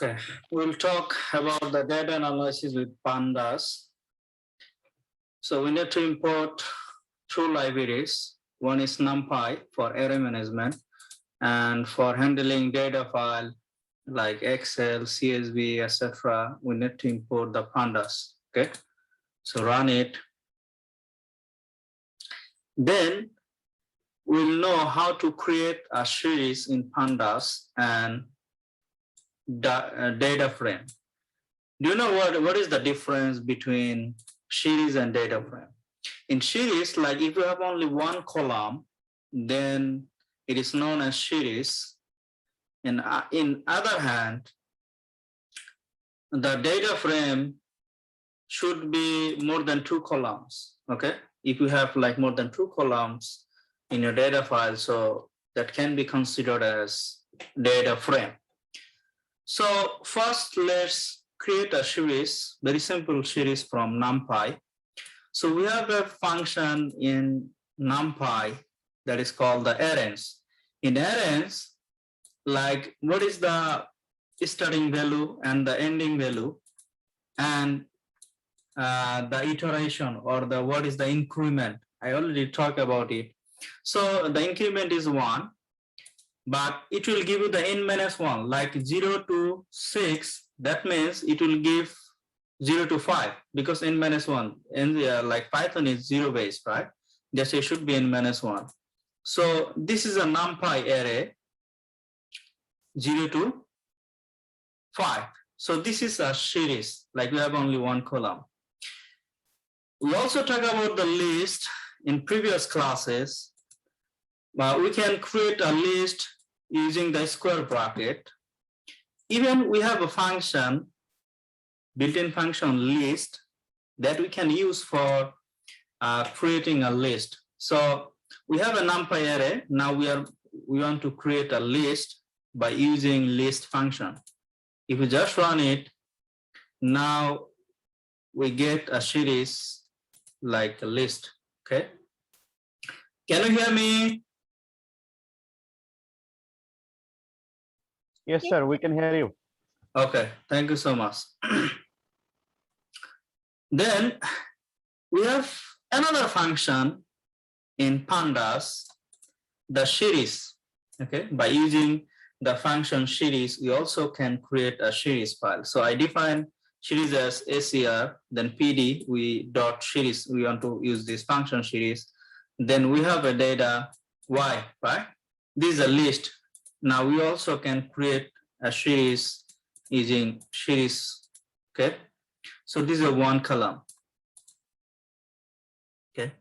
Okay, we'll talk about the data analysis with Pandas. So we need to import two libraries. One is NumPy for array management, and for handling data file like Excel, CSV, etc. we need to import the Pandas. Okay, so run it. Then we'll know how to create a series in Pandas and data frame. Do you know what is the difference between series and data frame? In series, like if you have only one column, then it is known as series. And in other hand, the data frame should be more than two columns. Okay, if you have like more than two columns in your data file, so that can be considered as data frame. So first, let's create a series, very simple series from NumPy. So we have a function in NumPy that is called the arrays. In arrays, like what is the starting value and the ending value, and the iteration or the what is the increment. I already talked about it. So the increment is 1, but it will give you the n-1, like 0 to 6. That means it will give 0 to 5 because n-1, and like Python is 0 based, right? Just it should be n-1. So this is a NumPy array 0 to 5. So this is a series, like we have only one column. We also talk about the list in previous classes. We can create a list using the square bracket. Even we have a function, built-in function list, that we can use for creating a list. So we have a NumPy array. Now we want to create a list by using list function. If we just run it, now we get a series like a list. Okay. Can you hear me? Yes, sir, we can hear you. Okay, thank you so much. Then we have another function in Pandas, the series. Okay, by using the function series, we also can create a series file. So I define series as ACR, then PD, we dot series, we want to use this function series. Then we have a data Y, right? This is a list. Now we also can create a series using series. Okay, so this is a one column. Okay,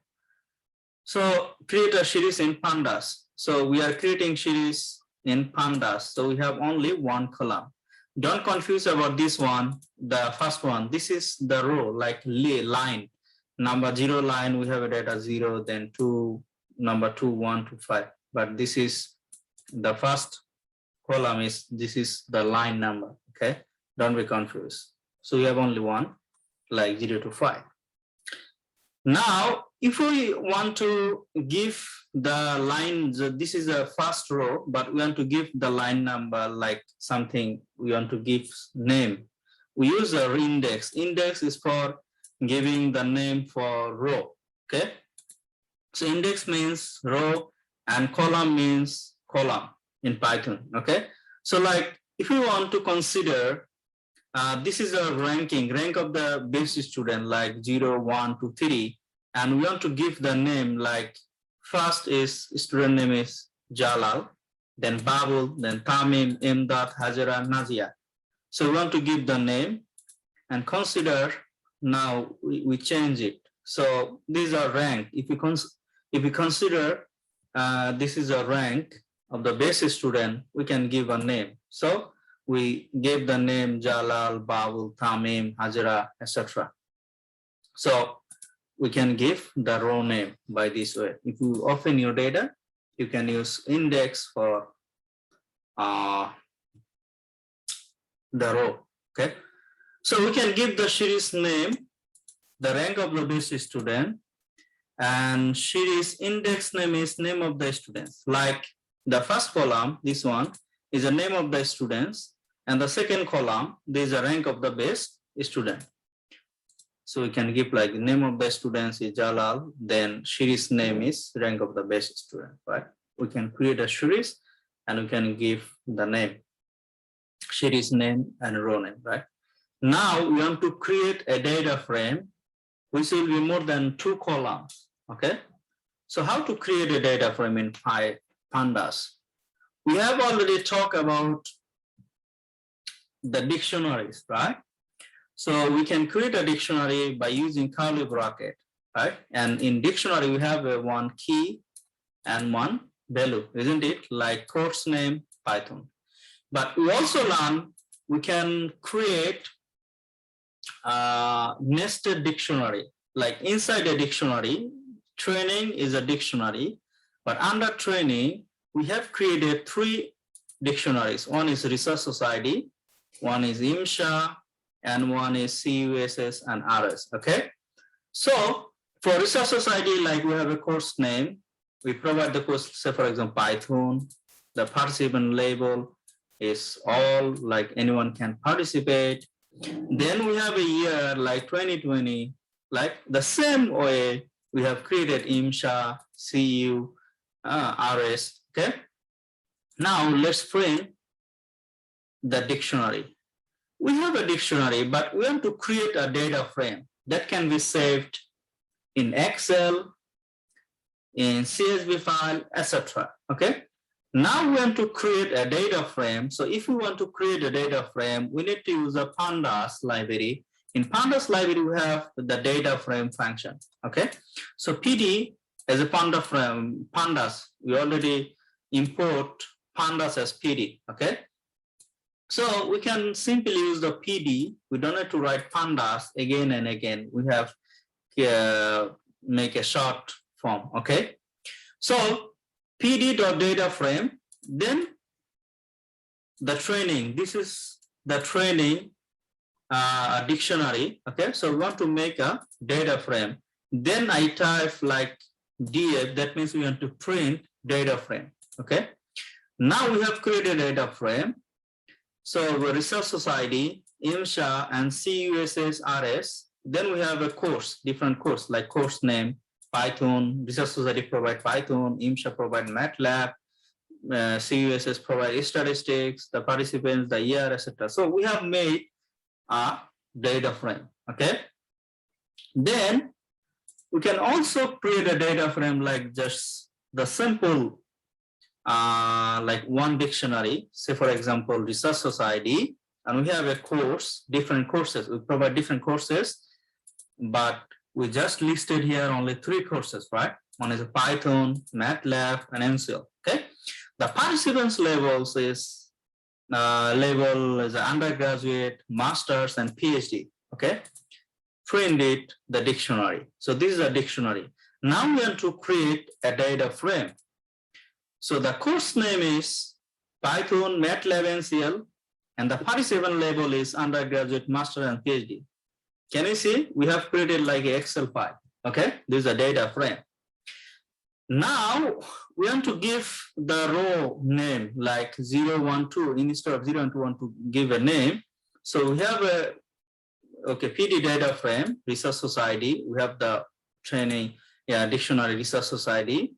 so create a series in Pandas. So we are creating series in Pandas. So we have only one column. Don't confuse about this one, the first one. This is the row, like line. Number 0 line, we have a data 0, then 2, number 2, 1 to 5. But this is the first column, this is the line number. Okay, don't be confused. So we have only one, like 0 to 5. Now, if we want to give the line, this is a first row, but we want to give the line number like something, we want to give name. We use our index. Index is for giving the name for row. Okay, so index means row and column means column in Python. Okay, so like if you want to consider this is a rank of the base student, like 0, 1 to 3, and we want to give the name, like first is student name is Jalal, then Babul, then Tamim, Imdad, Hajara, Nazia. So we want to give the name and consider, now we change it. So these are rank. If you consider this is a rank of the base student, we can give a name. So we gave the name Jalal, Babul, Tamim, Hajara, etc. So we can give the row name by this way. If you open your data, you can use index for the row. Okay, so we can give the series name, the rank of the base student, and series index name is name of the students. Like the first column, this one is the name of the students, And the second column, there is a rank of the best student. So we can give like name of the students is Jalal, then series name is rank of the best student, right? We can create a series and we can give the name, series name and row name, right? Now we want to create a data frame which will be more than 2 columns, okay? So how to create a data frame in Pandas? We have already talked about the dictionaries, right? So we can create a dictionary by using curly bracket, right? And in dictionary, we have one key and one value, isn't it? Like course name, Python. But we also learn we can create a nested dictionary. Like inside a dictionary, training is a dictionary, but under training, we have created 3 dictionaries. One is Research Society, one is IMSHA, and one is CUSS and RS, okay? So for Research Society, like we have a course name, we provide the course, say for example, Python, the participant label is all, like anyone can participate. Then we have a year like 2020, like the same way we have created IMSHA, CU, RS, okay? Now let's print the dictionary. We have a dictionary, but we want to create a data frame that can be saved in Excel, in CSV file, etc. Okay. Now we want to create a data frame. So if we want to create a data frame, we need to use a Pandas library. In Pandas library, we have the data frame function. Okay. So PD as a Pandas, we already import Pandas as PD. Okay. So we can simply use the PD. We don't have to write Pandas again and again. We have make a short form, okay? So PD.data frame, then the training. This is the training dictionary, okay? So we want to make a data frame. Then I type like DF, that means we want to print data frame, okay? Now we have created a data frame. So the Research Society, IMSHA, and CUSS RS. Then we have a course, different course, like course name, Python, Research Society provide Python, IMSHA provide MATLAB, CUSS provide statistics, the participants, the year, etc. So we have made a data frame, okay? Then we can also create a data frame like just the simple like one dictionary, say for example, Research Society, and we have a course, different courses. We provide different courses, but we just listed here only 3 courses, right? One is a Python, MATLAB, and MCL, okay? The participants levels is level is undergraduate, master's, and PhD, okay? Print it, the dictionary. So this is a dictionary. Now we want to create a data frame. So the course name is Python, MATLAB, NCL, and the participant label is undergraduate, master, and PhD. Can you see? We have created like an Excel file. Okay, this is a data frame. Now we want to give the row name like 0, 1, 2 instead of 0 and 2. Want to give a name. So we have a PD data frame, Research Society. We have the training, dictionary, Research Society.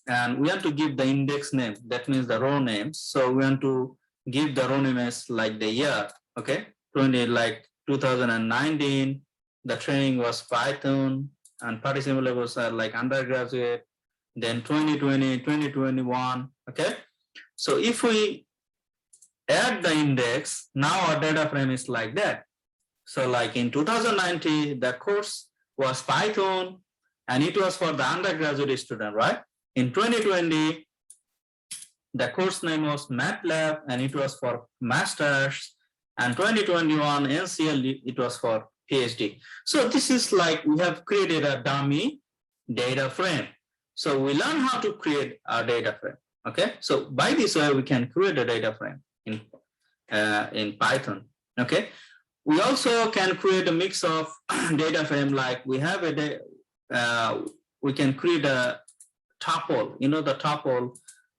And we want to give the index name, that means the row names. So we want to give the row name as like the year, okay? 20, like 2019, the training was Python, and participant levels are like undergraduate, then 2020, 2021, okay? So if we add the index, now our data frame is like that. So like in 2019, the course was Python, and it was for the undergraduate student, right? In 2020, the course name was MATLAB, and it was for masters, and 2021 NCL, it was for PhD. So this is like we have created a dummy data frame. So we learn how to create a data frame. Okay, so by this way we can create a data frame in Python. Okay, we also can create a mix of data frame, like we have we can create a tuple, the tuple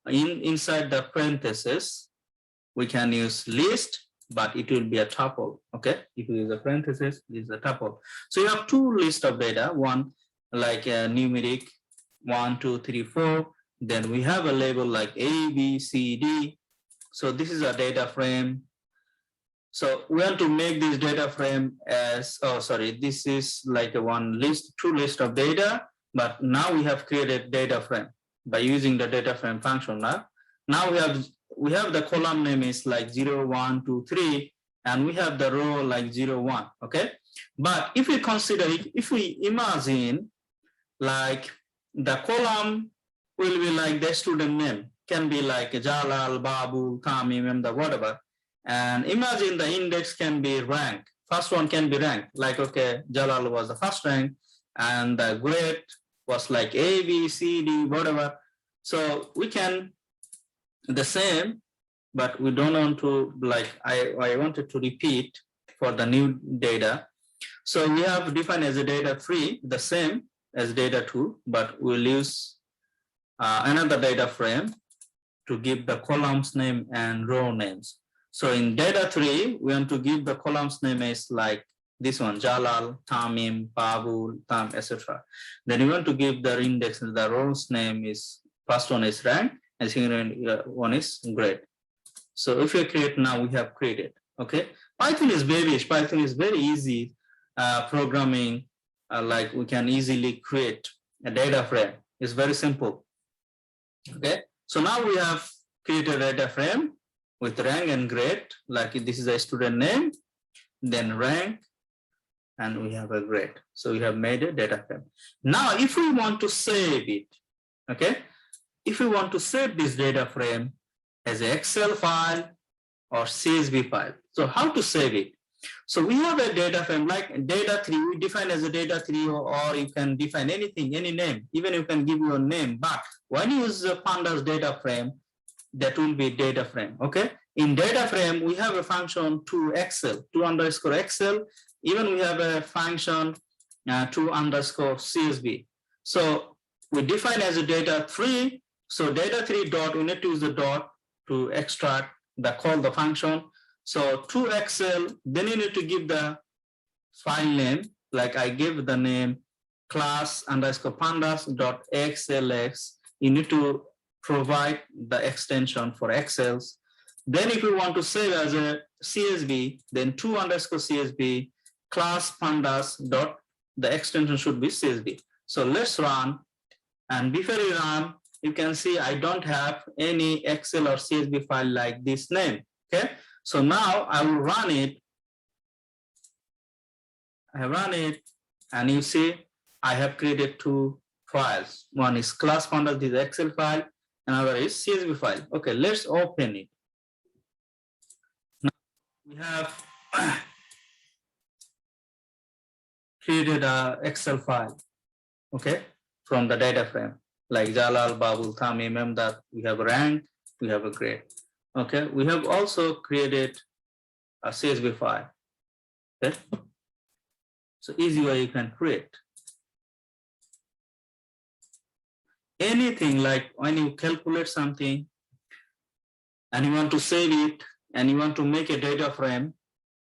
inside the parentheses. We can use list, but it will be a tuple. Okay, if you use a parenthesis, this is a tuple. So you have two lists of data, one like a numeric 1, 2, 3, 4. Then we have a label like A, B, C, D. So this is a data frame. So we want to make this data frame as, oh, sorry, this is like a one list, two list of data, but now we have created data frame by using the data frame function. Now we have the column name is like 0, 1, 2, 3, and we have the row like 0, 1, okay? But if we consider it, if we imagine like the column will be like the student name, can be like Jalal, Babu, Tamim, the whatever. And imagine the index can be ranked. First one can be ranked, like, okay, Jalal was the first rank, and the grade was like A, B, C, D, whatever. So we can the same, but we don't want to, like, I wanted to repeat for the new data. So we have defined as a data 3, the same as data 2, but we'll use another data frame to give the columns name and row names. So in data 3, we want to give the columns name as like this one, Jalal, Tamim, Babu, Tam, etc. Then you want to give the index, the rows name is, first one is rank, and second one is grade. So if you create now, we have created, okay? Python is babyish, Python is very easy programming, like we can easily create a data frame. It's very simple, okay? So now we have created a data frame with rank and grade, like this is a student name, then rank, and we have a grade. So we have made a data frame. Now, if we want to save it, okay? If we want to save this data frame as an Excel file or CSV file, so how to save it? So we have a data frame like data 3, we define as a data 3, or you can define anything, any name, even you can give your name, but when you use the Pandas data frame, that will be data frame, okay? In data frame, we have a function to Excel, to underscore Excel, even we have a function to underscore CSV. So we define as a data 3, so data 3 dot, we need to use the dot to extract call the function. So to Excel, then you need to give the file name, like I give the name class underscore pandas dot xlx. You need to provide the extension for Excels. Then if you want to save as a CSV, then to underscore CSV class pandas dot, the extension should be CSV. So let's run, and before you run, you can see I don't have any Excel or CSV file like this name, okay? So now I will run it. I run it, and you see I have created two files. One is class pandas, this Excel file, another is CSV file. Okay, let's open it. Now we have created a Excel file, okay, from the data frame, like Jalal, Babul, Tamim, Memdat. We have rank, we have a grade. Okay, we have also created a CSV file. Okay, so easy way you can create anything, like when you calculate something and you want to save it and you want to make a data frame,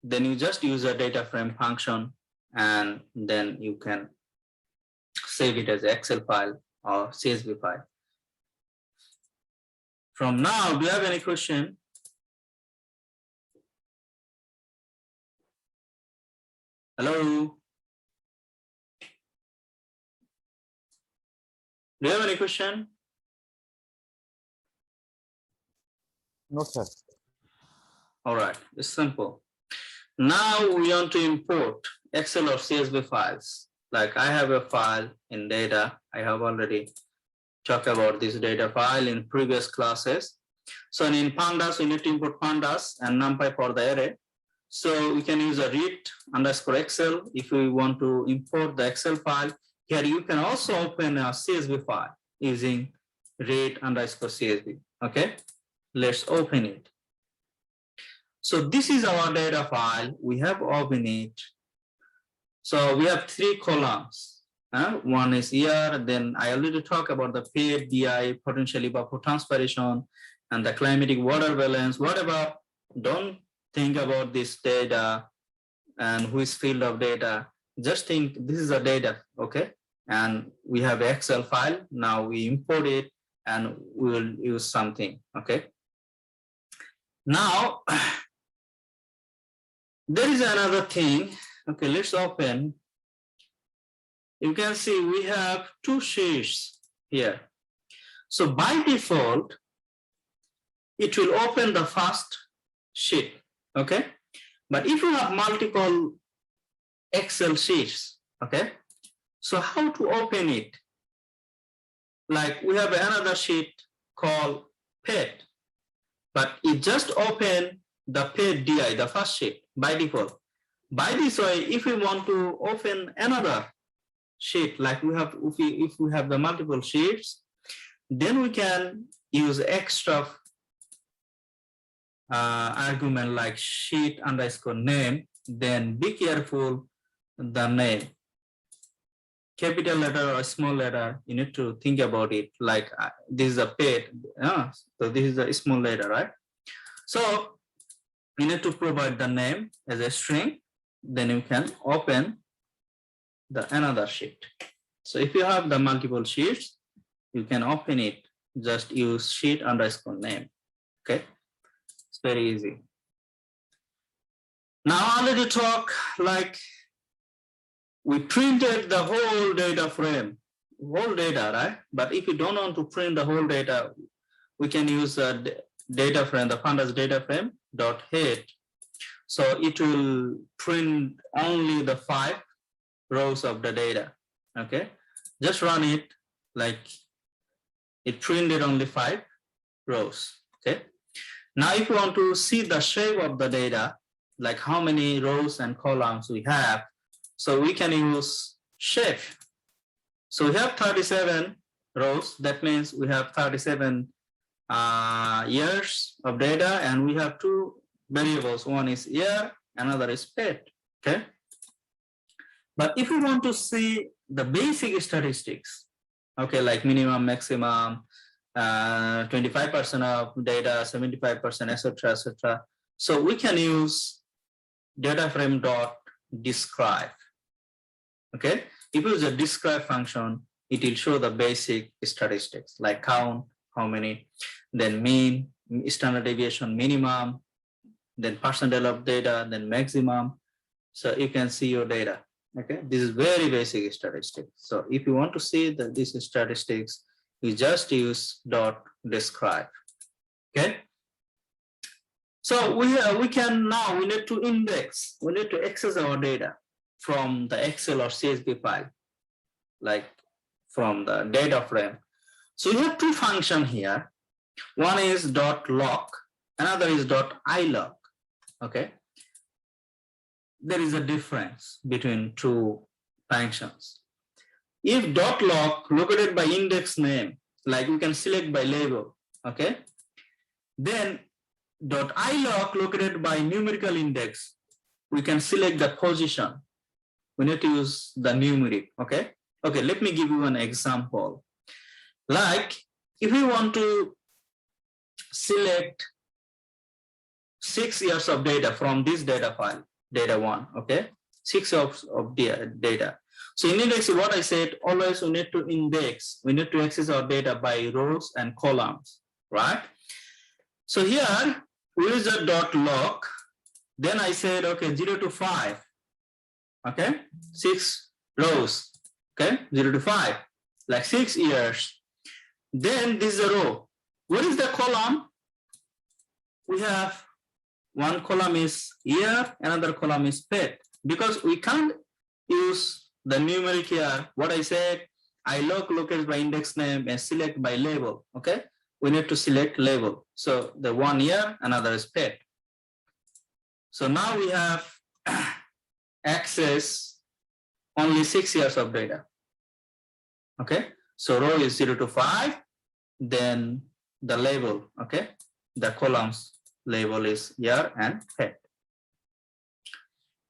then you just use a data frame function, and then you can save it as Excel file or CSV file. From now, do you have any question? Hello? Do you have any question? No, sir. All right, it's simple. Now we want to import Excel or CSV files. Like I have a file in data. I have already talked about this data file in previous classes. So in Pandas, we need to import Pandas and NumPy for the array. So we can use a read underscore Excel if we want to import the Excel file. Here you can also open a CSV file using read underscore CSV. Okay, let's open it. So this is our data file. We have opened it. So we have 3 columns. One is year, then I already talked about the paid DI, potential evapotranspiration, and the climatic water balance. Whatever, don't think about this data and which field of data. Just think this is a data, okay? And we have Excel file. Now we import it and we will use something, okay? Now, there is another thing. Okay, let's open. You can see we have two sheets here. So by default, it will open the first sheet, okay? But if you have multiple Excel sheets, okay? So how to open it? Like we have another sheet called pet, but it just open the pet DI, the first sheet by default. By this way, if we want to open another sheet, like we have, if we have the multiple sheets, then we can use extra argument like sheet underscore name. Then be careful the name, capital letter or small letter. You need to think about it. Like this is a pet, so this is a small letter, right? So you need to provide the name as a string. Then you can open the another sheet. So if you have the multiple sheets, you can open it. Just use sheet underscore name. Okay, it's very easy. Now I already talk like we printed the whole data frame, whole data, right? But if you don't want to print the whole data, we can use a data frame, the Pandas data frame dot head. So it will print only the 5 rows of the data. Okay, just run it like it printed only 5 rows. Okay, now if you want to see the shape of the data, like how many rows and columns we have, so we can use shape. So we have 37 rows. That means we have 37 years of data, and we have 2 variables. One is year, another is pet. Okay. But if we want to see the basic statistics, okay, like minimum, maximum, 25% of data, 75%, etc., etc. So we can use data frame dot describe. Okay, if you use a describe function, it will show the basic statistics like count, how many, then mean, standard deviation, minimum, then percentile of data, then maximum. So you can see your data. Okay, this is very basic statistics. So if you want to see these statistics, you just use dot describe. Okay. So we can now, we need to index, we need to access our data from the Excel or CSV file, like from the data frame. So you have 2 functions here. One is dot lock, another is dot ilock. Okay. There is a difference between 2 functions. If dot lock located by index name, like we can select by label, okay, then dot ilock located by numerical index, we can select the position. We need to use the numeric. Okay, okay, let me give you an example. Like if we want to select 6 years of data from this data file, data 1, okay, 6 of data. So in index, what I said, always we need to index, we need to access our data by rows and columns, right? So here we use a dot lock. Then I said, okay, 0 to 5, okay, 6 rows, okay, 0 to 5, like 6 years. Then this is a row. What is the column? We have one column is year, another column is pet, because we can't use the numeric here. What I said, I locate by index name and select by label. Okay, we need to select label. So the 1 year, another is pet. So now we have access only 6 years of data. Okay, so row is 0 to 5, then the label, okay, the columns label is year and pet.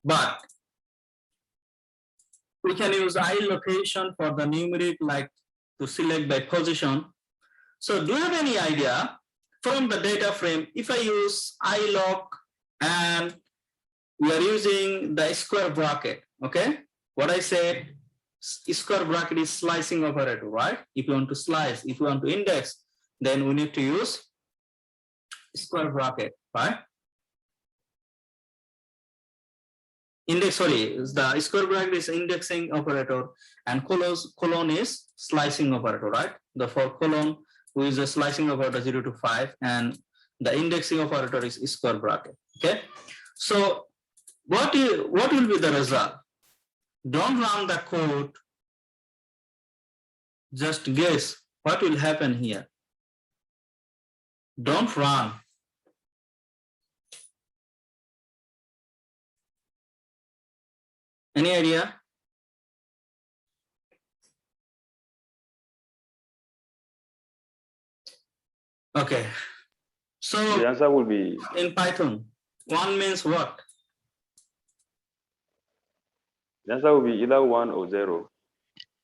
But we can use iLocation for the numeric, like to select by position. So do you have any idea from the data frame, if I use iLock and we are using the square bracket. Okay, what I said, square bracket is slicing operator, right? If you want to slice, if you want to index, then we need to use square bracket, right? Index, sorry, the square bracket is indexing operator, and colon is slicing operator, right? The for colon, we use a slicing operator 0 to 5, and the indexing operator is square bracket. Okay, so what will be the result? Don't run the code, just guess what will happen here. Don't run. Any idea? Okay, so The answer will be in Python, 1 means what? the answer will be either 1 or 0.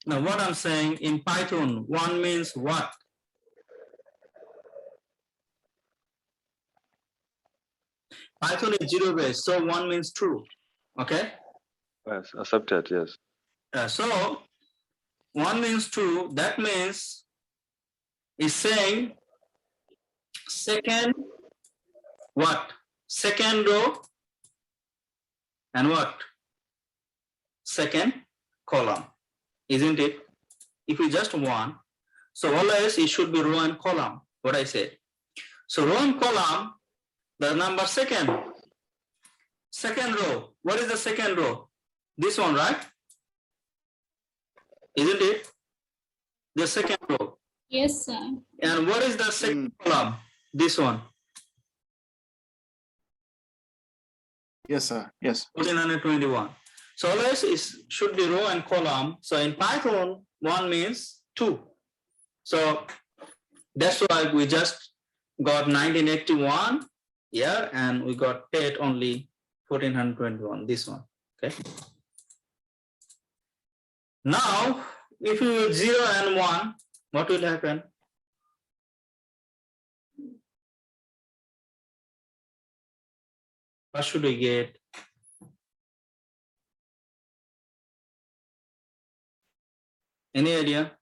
Now what I'm saying, in Python, 1 means what? Python is 0 base, so 1 means true. Okay, Yes, accepted, yes. so 1 means true. That means it's saying second what? Second row and what? Second column, isn't it? If we just 1, so always it should be row and column, what I said. So row and column, the number second row. What is the second row? This one, right? Isn't it? The second row. Yes, sir. And what is the second column? This one. Yes, sir. Yes. 1421. So always it should be row and column. So in Python, 1 means 2. So that's why we just got 1981 here, and we got paid only 1421, this one. Okay. Now, if you use 0 and 1, what will happen? What should we get? Any idea?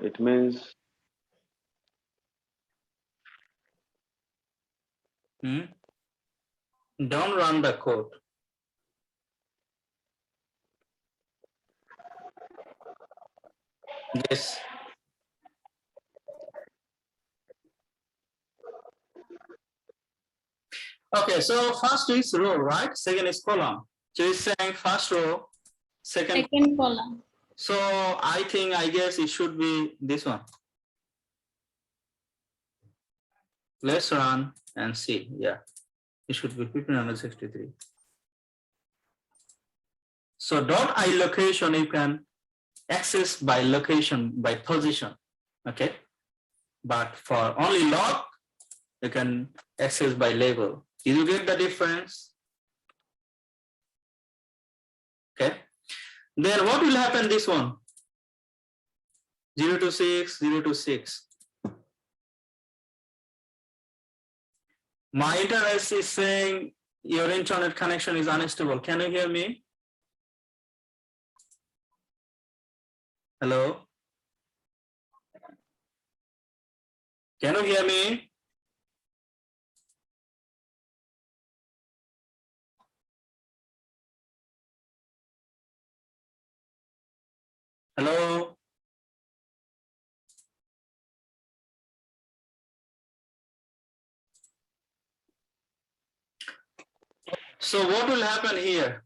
It means Don't run the code. Yes. Okay, so first is row, right? Second is column. So it's saying first row, second. Second column. So I guess it should be this one. Let's run and see. Yeah, it should be 1563. So dot I location, you can access by location, by position. Okay, but for only log, you can access by label. Did you get the difference? Okay. Then what will happen this one? 0 to 6, 0 to 6. My internet is saying your internet connection is unstable. Can you hear me? Hello? Can you hear me? Hello? So what will happen here?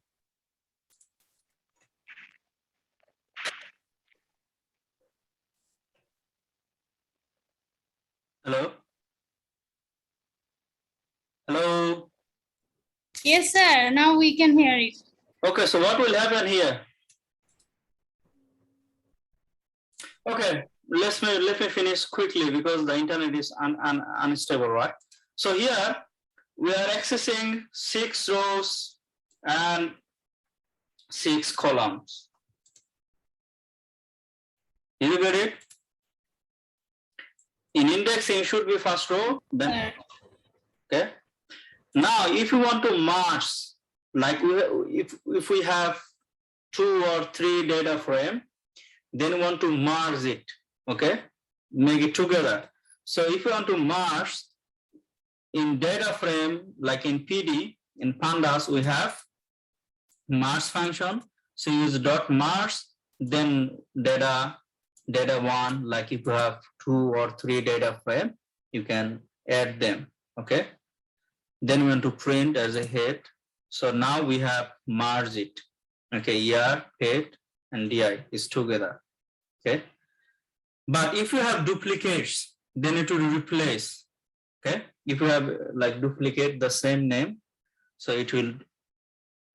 Hello? Hello? Yes, sir. Now we can hear it. Okay, so what will happen here? Okay, let me finish quickly because the internet is unstable, right? So here we are accessing 6 rows and 6 columns. Did you get it? In indexing should be first row, then Sir. okay. Now, if you want to merge, like if we have 2 or 3 data frame, then we want to merge it, okay, make it together. So if you want to merge in data frame, like in PD, in Pandas, we have merge function. So use dot merge, then data one, like if you have 2 or 3 data frame, you can add them, okay. Then we want to print as a head. So now we have merged it. Okay, year, head, and DI is together. Okay. But if you have duplicates, then it will replace. Okay. If you have like duplicate the same name, so it will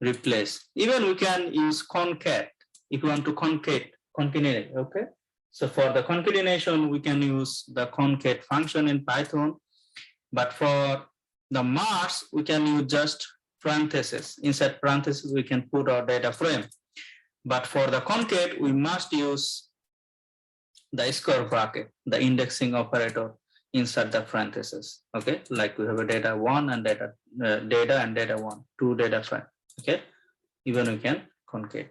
replace. Even we can use concat if you want to concatenate. Okay. So for the concatenation, we can use the concat function in Python. But for the merge, we can use just parentheses. Inside parentheses, we can put our data frame. But for the concat, we must use the square bracket, the indexing operator inside the parentheses. Okay, like we have a data 1 and data and data 1, 2 data frame. Okay, even we can concat.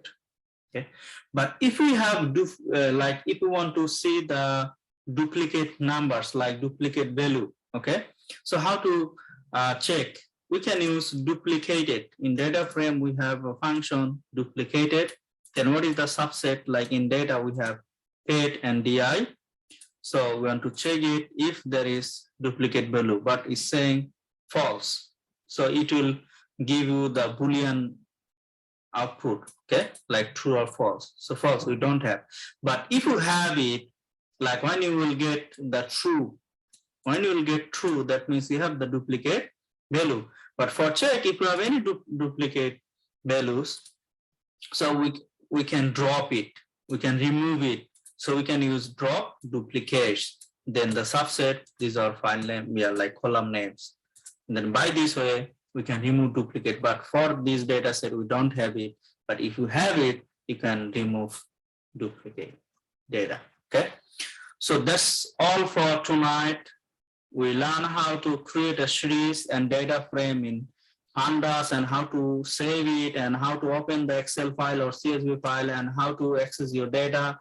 Okay, but if we have like if we want to see the duplicate numbers, like duplicate value. Okay, so how to check? We can use duplicated. In data frame, we have a function duplicated. Then what is the subset? Like in data, we have head and DI. So we want to check it if there is duplicate value, but it's saying false. So it will give you the Boolean output, okay, like true or false. So false, we don't have. But if you have it, like when you will get the true, when you will get true, that means you have the duplicate value. But for check, if you have any duplicate values, so we can drop it, we can remove it. So we can use drop duplicates. Then the subset, these are file name, yeah, like column names. And then by this way, we can remove duplicate. But for this data set, we don't have it. But if you have it, you can remove duplicate data. Okay. So that's all for tonight. We learn how to create a series and data frame in Pandas and how to save it and how to open the Excel file or CSV file and how to access your data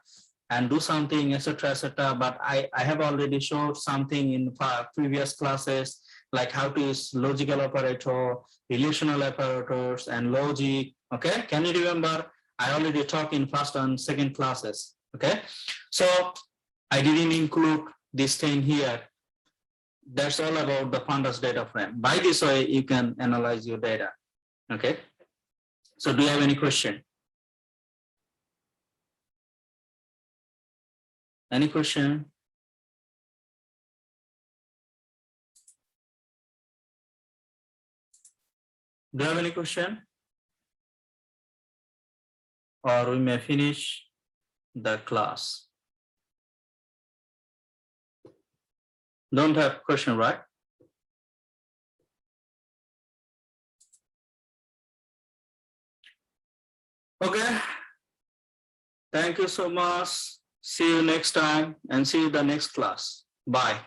and do something, etc., etc. But I have already showed something in previous classes, like how to use logical operator, relational operators, and logic. Okay, can you remember? I already talked in first and second classes. Okay, so I didn't include this thing here. That's all about the Pandas data frame. By this way, you can analyze your data. Okay. So do you have any question? Any question? Do you have any question? Or we may finish the class. Don't have question, right? Okay. Thank you so much. See you next time and see you the next class. Bye.